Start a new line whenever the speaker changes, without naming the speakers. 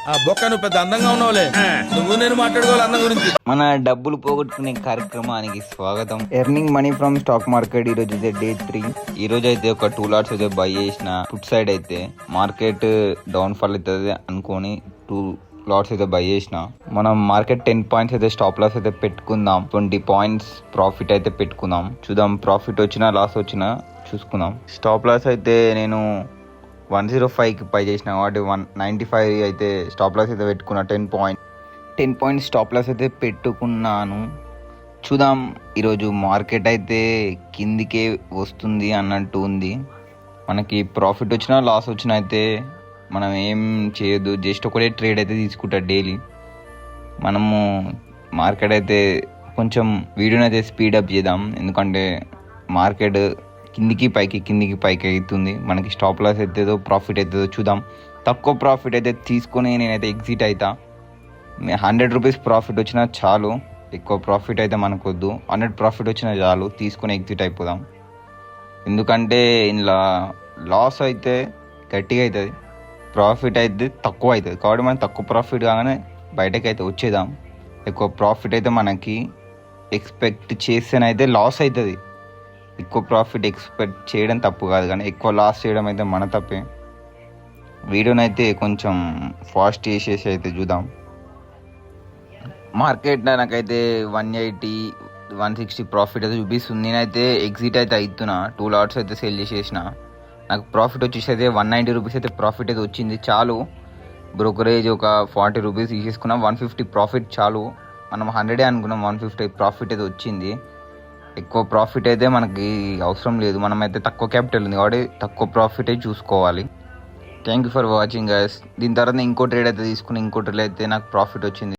ఆ బొక్క నువ్వు పెద్ద అందంగా ఉన్నావులే. నువ్వు నేను మాట్లాడుకోవాలి అందం గురించి.
మన డబ్బులు పోగొట్టుకునే కార్యక్రమానికి స్వాగతం. Earning money from stock market. ఈ రోజు అయితే డే 3. ఈ రోజు అయితే ఒక 2 లాట్స్ అయితే బై చేసిన. ఫుడ్ సైడ్ అయితే మార్కెట్ డౌన్ ఫాల్ అవుతుంది అనుకొని 2 లాట్స్ అయితే బై చేసిన. మనం మార్కెట్ 10 పాయింట్స్ అయితే స్టాప్ లాస్ అయితే పెట్టుకుందాం. 20 పాయింట్స్ ప్రాఫిట్ అయితే పెట్టుకుందాం. చూద్దాం ప్రాఫిట్ వచ్చినా లాస్ వచ్చినా చూసుకుందాం. స్టాప్ లాస్ అయితే నేను 105కి పై చేసిన కాబట్టి 195 అయితే స్టాప్ లాస్ అయితే పెట్టుకున్నా. 10 పాయింట్స్ స్టాప్ లాస్ అయితే పెట్టుకున్నాను. చూద్దాం ఈరోజు మార్కెట్ అయితే కిందికే వస్తుంది అన్నట్టు ఉంది. మనకి ప్రాఫిట్ వచ్చినా లాస్ వచ్చినా అయితే మనం ఏం చేయొద్దు. జస్ట్ ఒకటే ట్రేడ్ అయితే తీసుకుంటా డైలీ. మనము మార్కెట్ అయితే కొంచెం వీడియోని అయితే స్పీడప్ చేద్దాం. ఎందుకంటే మార్కెట్ కిందికి పైకి అవుతుంది. మనకి స్టాప్ లాస్ అవుతుందో ప్రాఫిట్ అవుతుందో చూద్దాం. తక్కువ ప్రాఫిట్ అయితే తీసుకొని నేనైతే ఎగ్జిట్ అవుతా. 100 రూపీస్ ప్రాఫిట్ వచ్చినా చాలు. ఎక్కువ ప్రాఫిట్ అయితే మనకు వద్దు. 100 ప్రాఫిట్ వచ్చినా చాలు, తీసుకొని ఎగ్జిట్ అయిపోదాం. ఎందుకంటే ఇందులో లాస్ అయితే గట్టిగా అవుతుంది, ప్రాఫిట్ అయితే తక్కువ అవుతుంది. కాబట్టి మనం తక్కువ ప్రాఫిట్ కాగానే బయటకు అయితే వచ్చేద్దాం. ఎక్కువ ప్రాఫిట్ అయితే మనకి ఎక్స్పెక్ట్ చేస్తేనైతే లాస్ అవుతుంది. ఎక్కువ ప్రాఫిట్ ఎక్స్పెక్ట్ చేయడం తప్పు కాదు, కానీ ఎక్కువ లాస్ చేయడం అయితే మన తప్పే. వీడియోనైతే కొంచెం ఫాస్ట్ చేసేసి అయితే చూద్దాం. మార్కెట్ నాకైతే 180, 160 ప్రాఫిట్ అయితే చూపిస్తుంది. నేనైతే ఎగ్జిట్ అయితే అవుతున్నా. 2 లాట్స్ అయితే సేల్ చేసేసిన. నాకు ప్రాఫిట్ వచ్చేసి అయితే 190 రూపీస్ అయితే ప్రాఫిట్ అయితే వచ్చింది. చాలు, బ్రోకరేజ్ ఒక 40 రూపీస్ తీసేసుకున్నాం. 150 ప్రాఫిట్ చాలు. మనం 100 అనుకున్నాం, 150 ప్రాఫిట్ అయితే వచ్చింది. ఎక్కువ ప్రాఫిట్ అయితే మనకి అవసరం లేదు. మనమైతే తక్కువ క్యాపిటల్ ఉంది కాబట్టి తక్కువ ప్రాఫిట్ అయితే చూసుకోవాలి. Thank you for watching guys. దీని తర్వాత ఇంకో ట్రేడ్ అయితే తీసుకుని ఇంకో ట్రేడ్ అయితే నాకు ప్రాఫిట్ వచ్చింది.